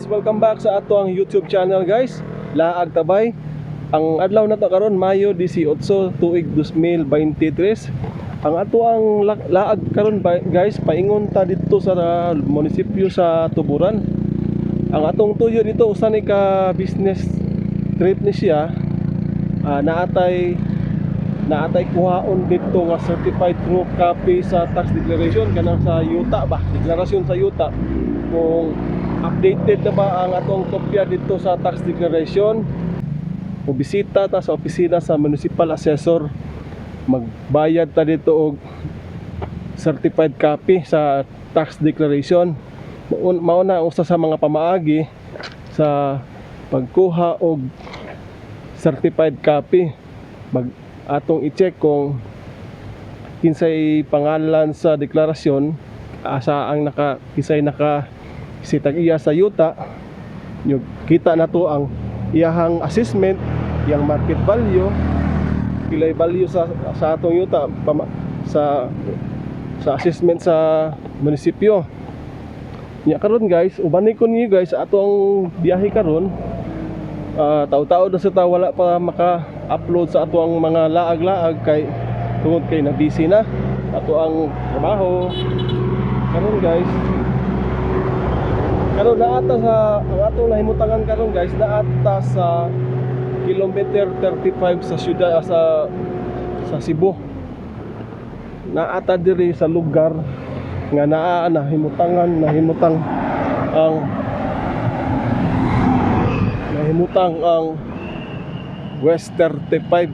guys, welcome back sa ato ang YouTube channel guys. Laag Tabay. Ang adlaw na to karon Mayo 18, tuig 2023. Ang ato ang laag karon guys, paingon ta dito sa munisipyo sa Tuburan. Ang atong tuyo dito usa ni ka business trip ni siya. Naatay kuhaon dito nga certified true copy sa tax declaration kanang sa yuta ba, deklarasyon sa yuta. Kung updated na ba ang atong kopya dito sa tax declaration, o bisita ta sa opisina sa municipal assessor, magbayad ta dito og certified copy sa tax declaration. Mao na usa sa mga pamaagi sa pagkuha og certified copy. Atong i-check kung kinsay pangalan sa deklarasyon, asa ang kinsay sitag iya sa yuta. Yung kita na to ang iyahang assessment, yang market value, pilay value sa atong yuta sa assessment sa munisipyo. Nya karon guys, ubani ko niyo guys atong biyahe karon. Taw-taw na sa wala pa maka-upload sa ato ang mga laag-laag kay tungod kay na busy na ato ang trabaho karon guys. Karon naata sa ang atong nahimutangan karon guys, naata sa kilometer 35 sa syudad sa Cebu. Naata diri sa lugar nga nahimutang ang West 35.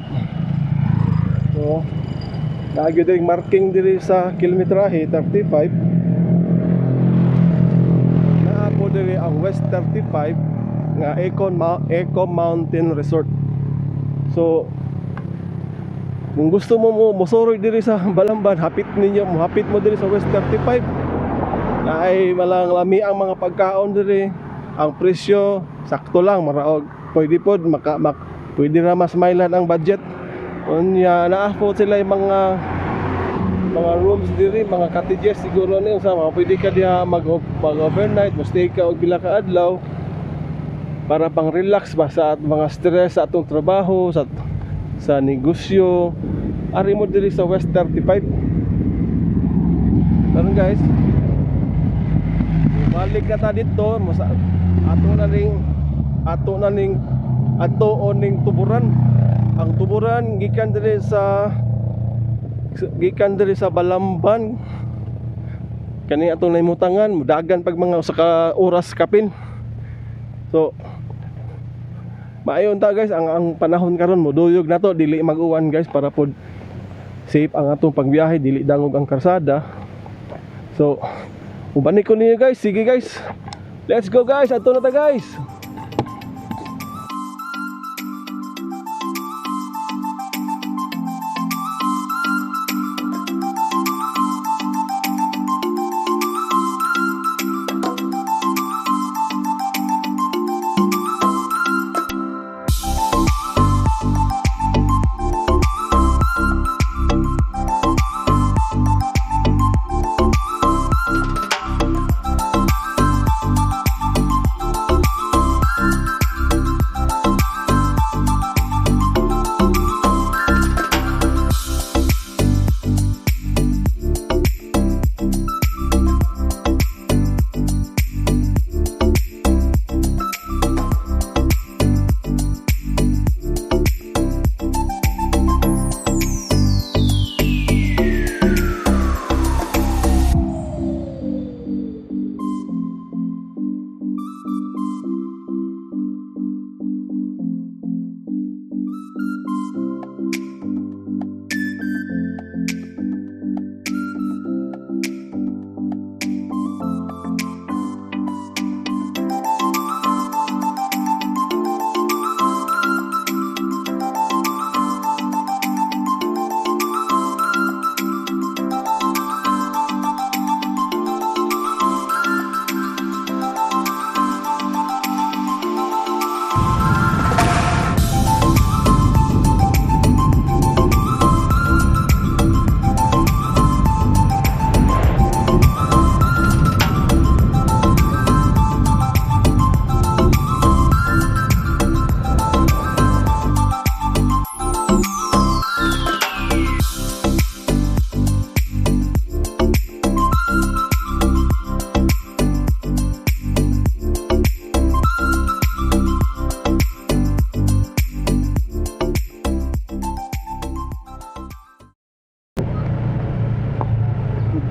So, naagyo diri marking diri sa kilometrahe 35. Naapo diri ang West 35 nga Eco Mountain Resort. So, kung gusto mo mosoroy diri sa Balamban, hapit mo diri sa West 35. Na ay malang lami ang mga pagkaon diri. Ang presyo sakto lang, maraog pwede pod pwede ra mas mailan ang budget. Unya naa-afford sila yung mga rooms diri, mga cottages siguro ni sa mga pwede ka diha mag-overnight, stay ka og pila ka adlaw para pang relax ba sa mga stress sa atong trabaho, sa negosyo. Ari mo diri sa West 35. Karon guys, balik na ta dito ato oning Tuburan. Ang Tuburan gikan diri sa Balamban. Kani atong nahimutangan, mudagan pag mga usa ka oras kapin. So maayon ta guys, ang panahon karon moduyog na to, dili mag-uwan guys, para pod safe ang atong pagbiyahe, dili dangog ang karsada. So ubani ko niyo guys, sige guys, let's go guys, ato na ta guys.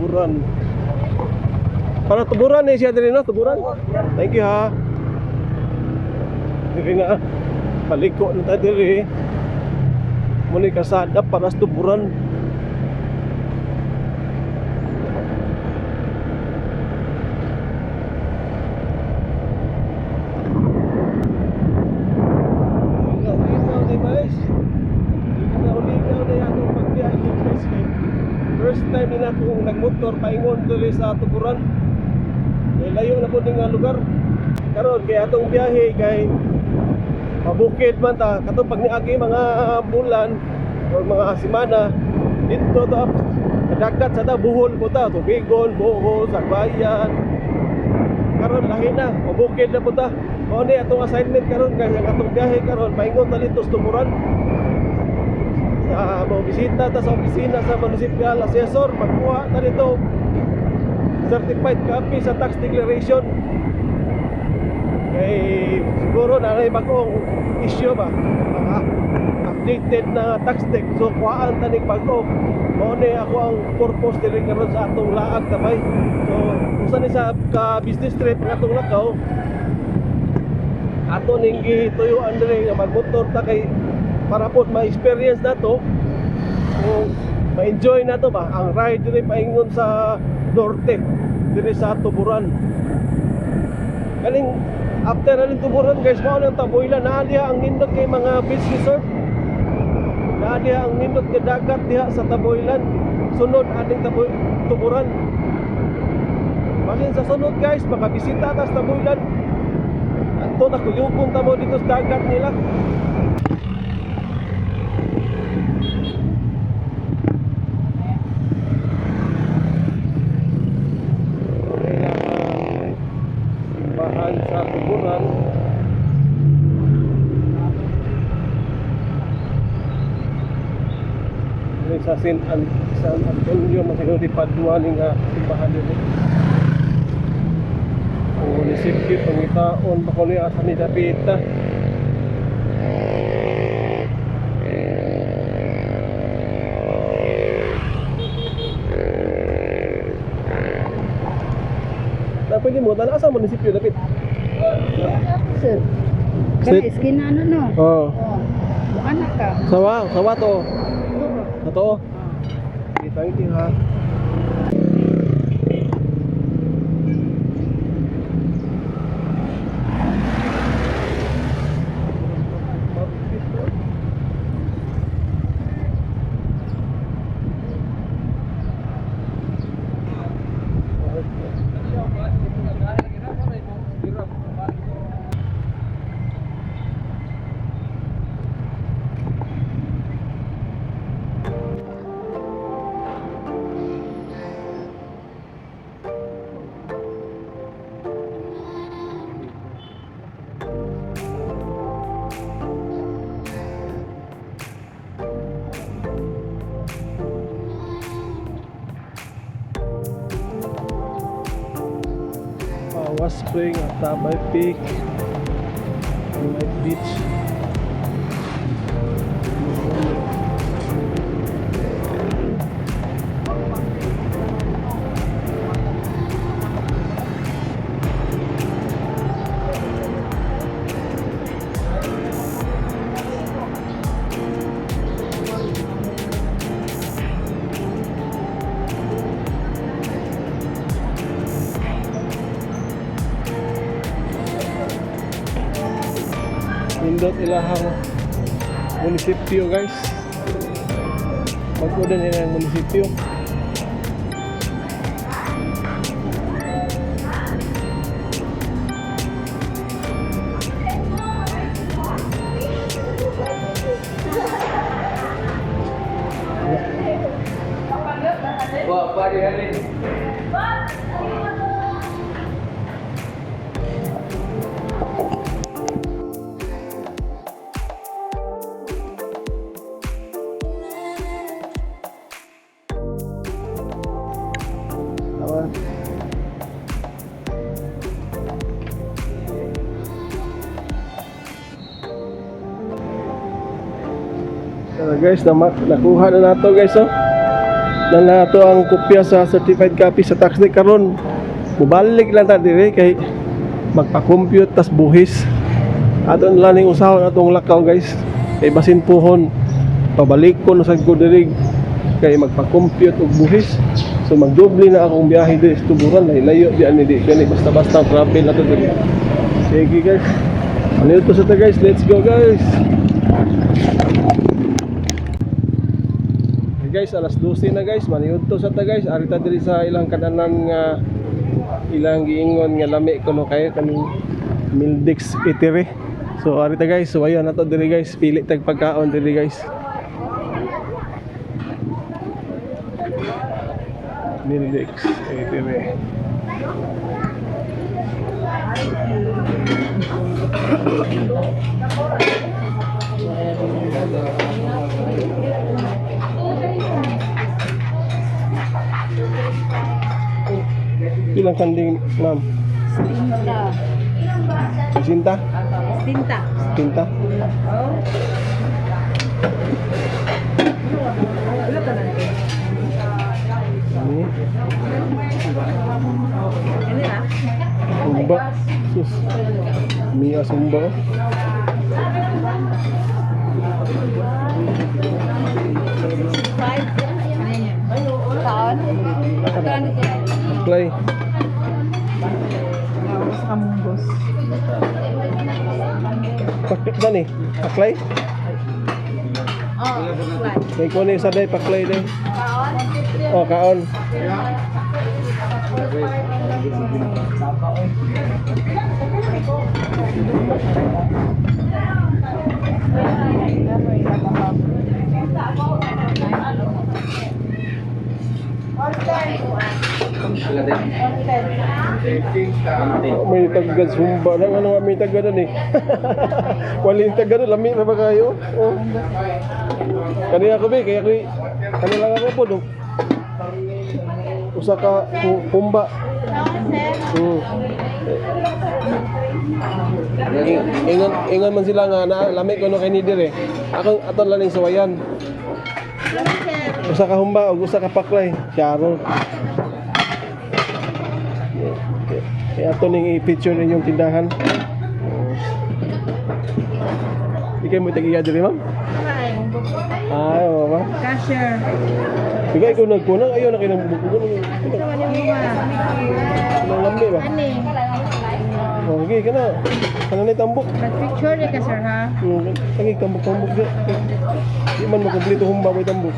Tuburan. Para tuburan eh siya diri no, tuburan. Thank you ha. Diri na paliko na ta diri. Muni kasada para sa tuburan. First time nila kung nagmotor paingon diri sa tuburan. Layo na po ning lugar. Karon kay atong biyahe kay mabukid man ta katong pag niagi mga bulan o mga semana dito to dagat sa ta buhol po ta tubigon buhol Sagbayan. Karon lahi na mabukid na po ta. Mao ni atong assignment karon kay ang atong biyahe karon paingon ta dito sa tuburan. Bisita ta sa opisina sa municipal assessor magkuha ta dito certified copy sa tax declaration kay siguro na rin bagong issue ba updated na tax deck so kuhaan ta ning bago mao ni ako ang purpose diri karon sa atong laag tabay so usa ni sa ka business trip nga atong lakaw ato ning gituyuan diri nga magmotor ta kay para po ma-experience na to ma-enjoy na to ba ang ride diri paingon sa norte diri sa Tuburan kaning after aling Tuburan guys mao nang Taboylan naa diha ang nindot kay mga beach resort naa diha ang nindot nga dagat diha sa Taboylan sunod aning Tuburan basin sa sunod guys makabisita ta sa Taboylan ato na kuyugon ta mo dito sa dagat nila. Sa Tuburan sa San Antonio masih di paduan nga simbahan nito ang munisipyo pangitaon pa ko niya sa nidapita pwede mo, tala sa munisipyo dapit? Sir, kaya skin ano no? Oo. Anak ka? Sawa to. Ito? Okay, thank you ha. Awas Spring at Tabay Peak, White Beach. Nindot ilahang munisipyo guys. Pag-udan nila ang munisipyo. Wah, pari hari. Guys, nakuha na nato guys oh. na nato ang kopya sa certified copy sa tax deed karon. Mubalik lang ta dire kay magpa-compute tas buhis. Aton lang ning usahon atong lakaw guys. Kay basin puhon pabalik ko no sa ko diri kay magpa-compute og buhis. So magdoble na akong biyahe diri sa tuburan layo di ani di kani basta-basta travel ato diri. Sige guys. Ano ito sa ta guys? Let's go guys. Guys, alas 12 na guys, maniud to sa ta guys. Arita diri sa ilang kananan nga ilang giingon nga lami kuno kayo kaning Mildex Eatery. So arita guys, so ayan nato diri guys, pili tag pagkaon diri guys. Mildex Eatery. Ilang kanding, ma'am? Tinta. Sinta? Tinta. Tinta? Ini. Ini lah. Sumba. Sus. Mia sumba. Kaon. Play. Tapos kamunggos. Pakit ba ni? Paklay? Oh, flat. May kunin sa day, paklay day. Kaon. Oh, kaon. May tagad sumba lang ano nga may tagad ni. Waling tagad lami na ba kayo? Oh. Kanina ko be kaya ko kanila lang ako po do. Usa ka humba. Ingon man sila nga na lami ko no kay ni dire. Ako aton lang ning sawayan. Usa ka humba ug usa ka paklay. Charo. Kaya ito ning i-picture ninyong tindahan. Ikaw mo tagiya diri ma'am? Ay, oo ba? Cashier. Bigay ko nagkunang ayaw na kayo ng buko. Ito man yung mga. Nang lambi ba? Ani. Oh, okay ka na. Kana ni tambok. Nag-picture ni ka sir ha? Tangig tambok di. Di man makumpleto humba may tambok.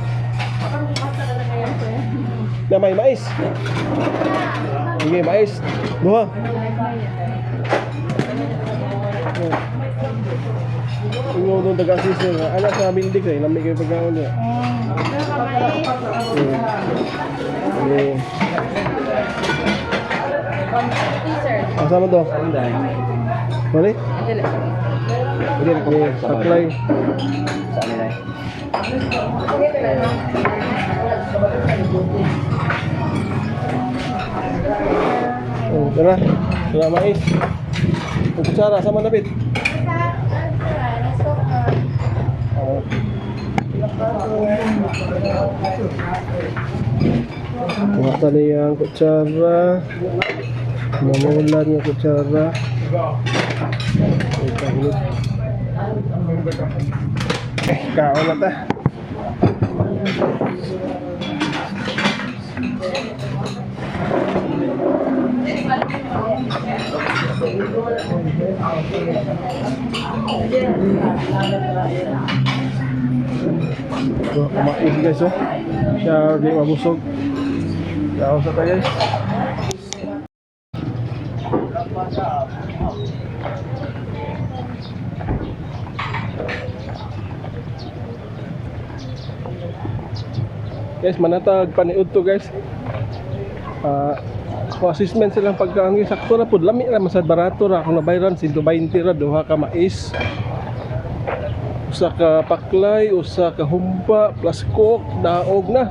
Na may mais. Okay, mais. Duha. Ingo doon taga-assistor nga. Anak sa Mildex eh. Lamig kayo pagkaon niya. Okay. Asama to? Mali? Hindi. Okay. Paklay. Oh, tara. Tara mais. Ang kutsara. Sama napit. Kuha tali ang kutsara. Mamulan yung kutsara. Kaon na ta. So, kumais guys oh. Siya di mabusog. Siya sa tayo guys. Guys, manatag paniud to guys. Assessment silang pagkaangin sakto na pud lami ra masad barato ra kung nabayran 120 ra duha ka mais. Usa ka paklay, usa ka humpa, plus coke, daog na.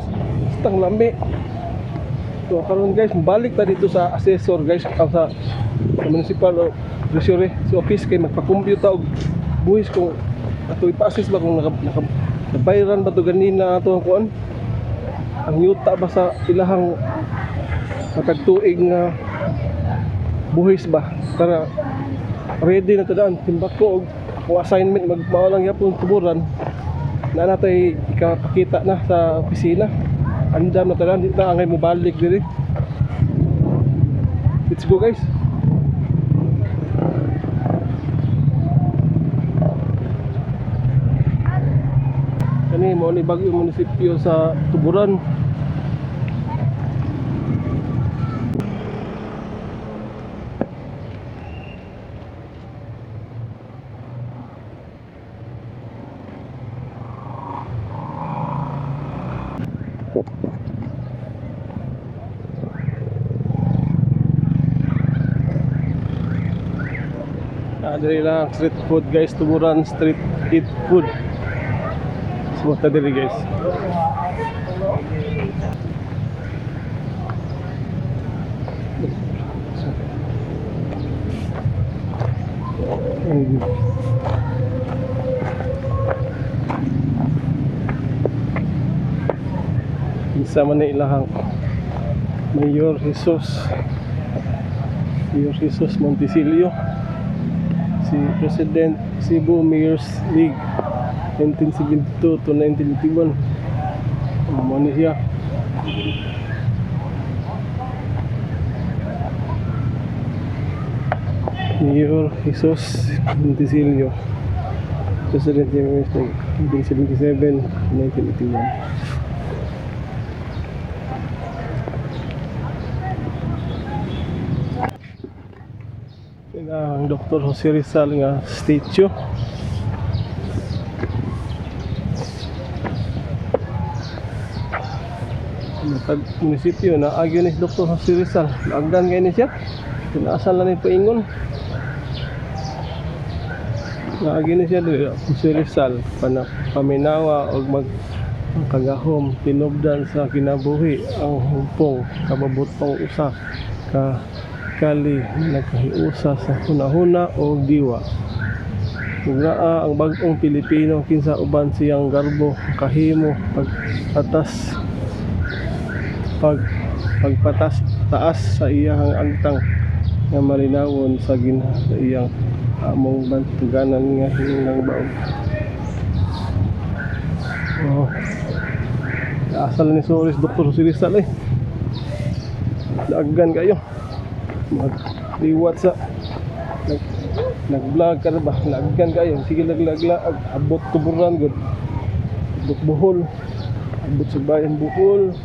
Stang lami. So karon guys, balik ta dito sa assessor guys sa municipal treasury sa office kay magpa-compute og buhis kung ato ipa-assess ba kung nakabayran ba to ganina ato ang kuan. ang yuta ba sa ilahang matagtuig nga buhis ba para ready na to daan timbak ko og assignment magmao lang yapon tuburan na natay ikapakita na sa opisina andam na to daan di na angay mo balik diri. Let's go guys. Kani mo ni bagyo munisipyo sa Tuburan. Diri lang street food guys, Tuburan street eat food. Semua diri guys. Isa man na ilahang Mayor Jesus Monticelio, si President Cebu Mayor's League 1972 to 1981. Ano ni siya? Mayor Jesus Monticelio, President Mayor's League 1977 to 1981. Ang Dr. Jose Rizal nga statue. Matag munisipyo na agyo ni Dr. Jose Rizal. Naagdan kay ni siya. Tinaasan lang ni paingon. Naagyo ni siya dili Jose Rizal paminawa og kagahom tinubdan sa kinabuhi ang humpong kababutong usa ka kali nagkahiusa sa hunahuna o diwa. Mugnaa ang bag-ong Pilipino kinsa uban siyang garbo kahimo pagpatas taas sa iyang angtang nga malinawon sa iyang among bantuganan nga hinang baog. Oh. Asal ni Soris Dr. Rizal Dagan kayo. Mag-liwat sa nag-vlog ka na ba? Laggan kayo. Sige laglag abot Tuburan good. Abot Bohol. Abot sa bayan Bohol.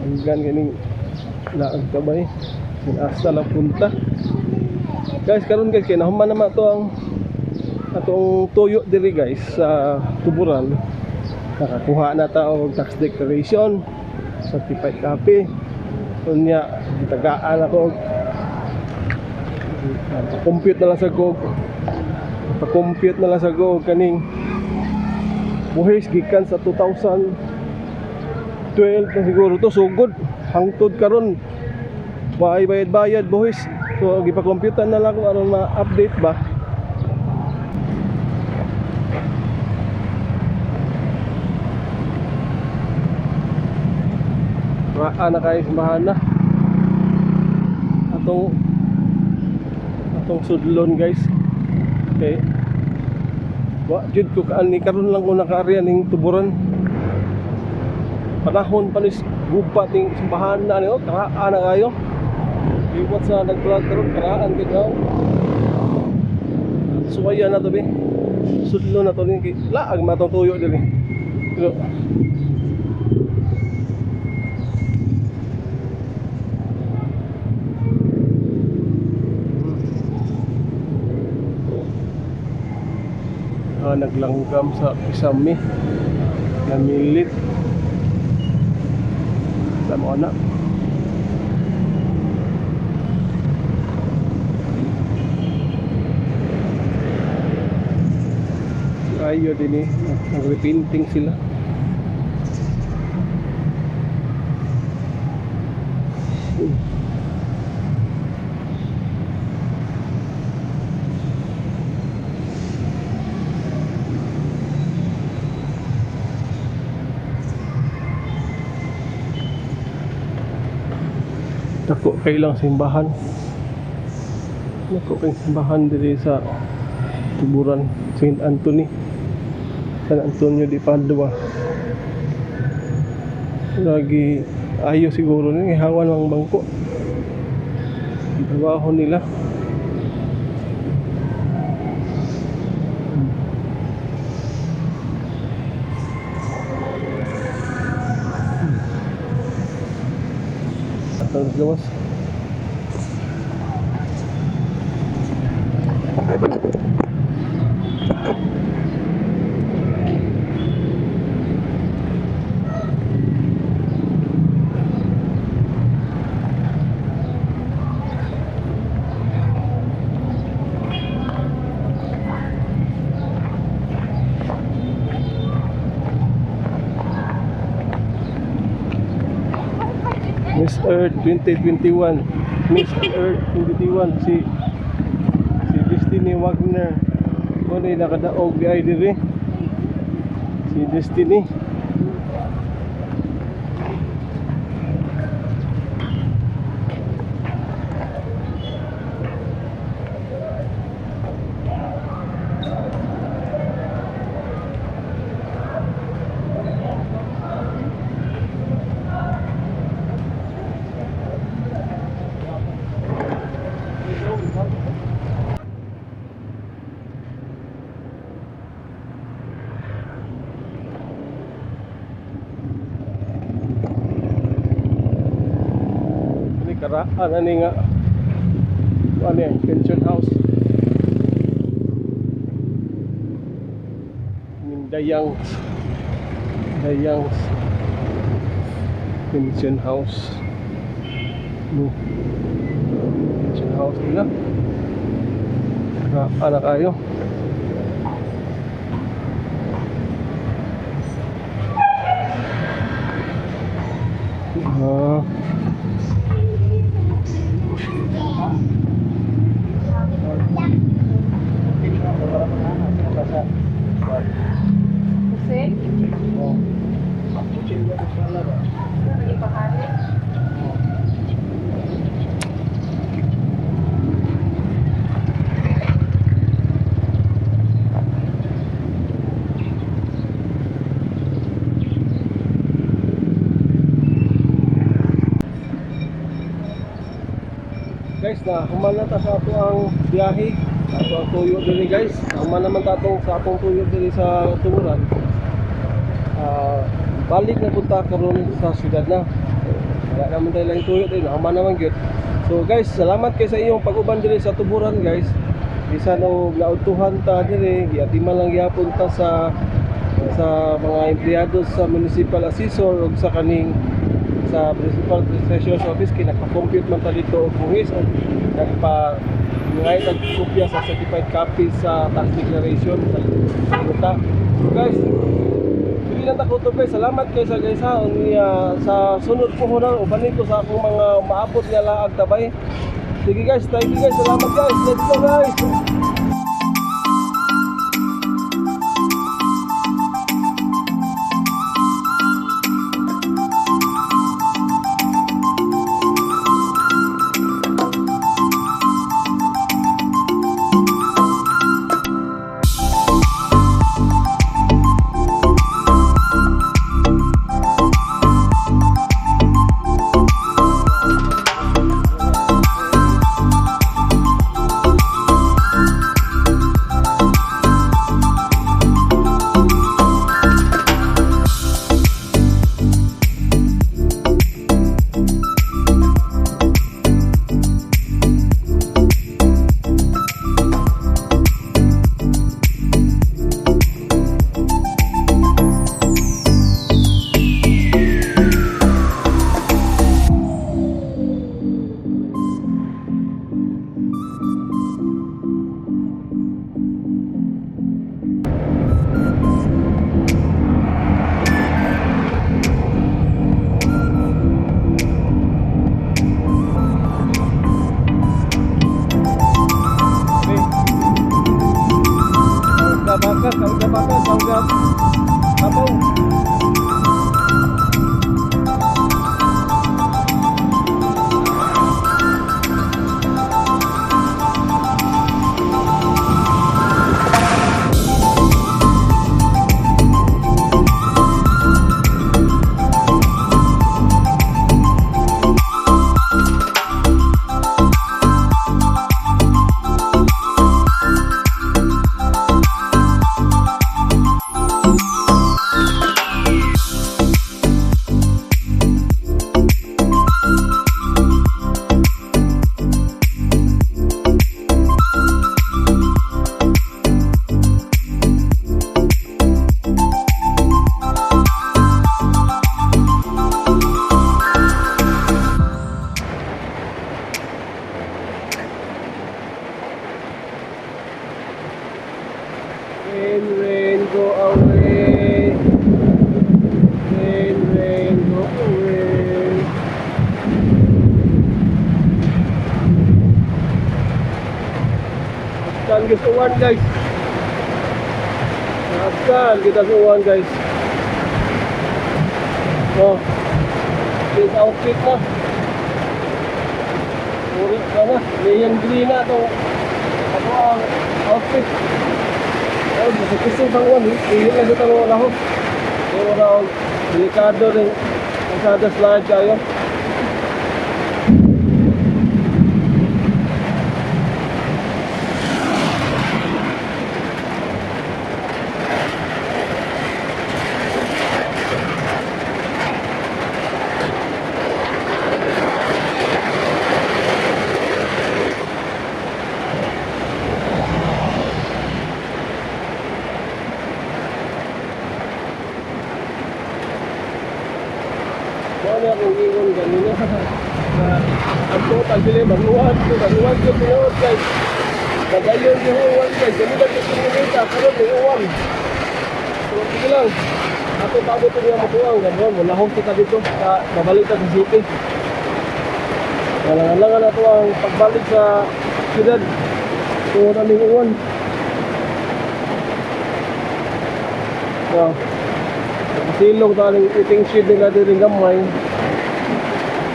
Laggan ganing laag kabay. Asa lang punta. Guys, karon guys kay nahuman naman to ang atong tuyo diri guys sa Tuburan. Nakakuha na ta og tax declaration, certified copy. Unya gitagaan ako pa-compute na lang sa go. Pa-compute na lang sa go kaning buhis gikan sa 2012 na siguro to sugod hangtod karon waay bayad buhis. So gipa-compute na lang ko aron ma-update ba. Na kayo simbahan na atong sudlon guys. Okay, wa jud ko kaani karon lang ko nakaarya ning Tuburan panahon panis gubat ning simbahan na niyo karaan na kayo iwat sa nag-vlog karon karaan gid suwaya na to be sudlon na to ni laag matutuyo dili pero naglanggam sa Isami na milit sa mga anak. Ayo din nag-repainting sila. Dako kay lang simbahan. Dako kay simbahan diri sa Tuburan, Saint Anthony. San Antonio de Padua. Lagi ayo siguro ni hawan ang bangko. Trabaho nila. Atas gawas. Miss Earth 2021. Miss Earth 2021 si Destiny Wagner. Ano yung nakadaog di ay diri? Si Destiny. Karaan ani nga ano yan, pension house Dayangs pension house pension house nila. Karaan na kayo. Pusing? Lagi pahali? Guys, na human na ta sa ato ang biyahe, ato ang tuyo diri guys. Human naman tatong sa atong tuyo diri sa Tuburan. Balik na punta karon sa syudad na. Wala naman tayo lang tuyo diri, human naman gyud. So guys, salamat kay sa iyong pag-uban diri sa Tuburan guys. Bisan og nautuhan ta diri, giatiman lang gyapon ta sa mga empleyado sa municipal assessor ug sa kaning sa Principal Treasurer's Office kinaka-compute man ta dito og buhis o nagpa ngay kopya sa certified copy sa tax declaration sa luta. So guys, hindi lang ta ko to guys. Salamat kay sa guys ha. Sa sunod po hunang ubanin ko sa akong mga maabot nga laag tabay. Sige guys, thank you guys. Salamat guys. Let's go guys. Diyos uwan guys. Nakaskan kita sa uwan guys. Oh. This outfit na. Uri ka na. Leyan green na ito. Ano ang outfit? Oh, masakising pang uwan. Hindi lang ito ang wala ko. Pero wala akong delikado rin. Masada slide kayo. Wala akong ingon ganina. Ang total sila manuwan ko pinuot guys. Nagayon yung uwan guys. Ganun lang yung pinunita. Karoon yung uwan. So sige lang. Ato bago ito niya matuwang. Ganun. Mulahong kita dito. Babalik ka sa city. Walang-alangan na ito ang pagbalik sa siyudad. Tuwa na yung uwan. So, silong taling iting shade nila din gamay.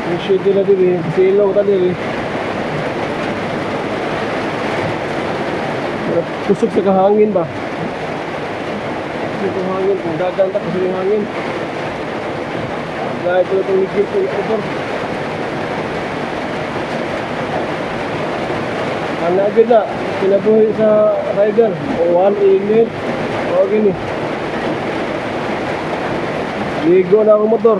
Yung shade nila din, silong taling. Kusog sa kahangin ba? Kusog sa hangin, kung dagang ta kusog yung hangin. Dahil ito itong ligid ko yung over. Ang nagid na, kinabuhi sa rider. O 1 init. O gini. Ligo na ang motor.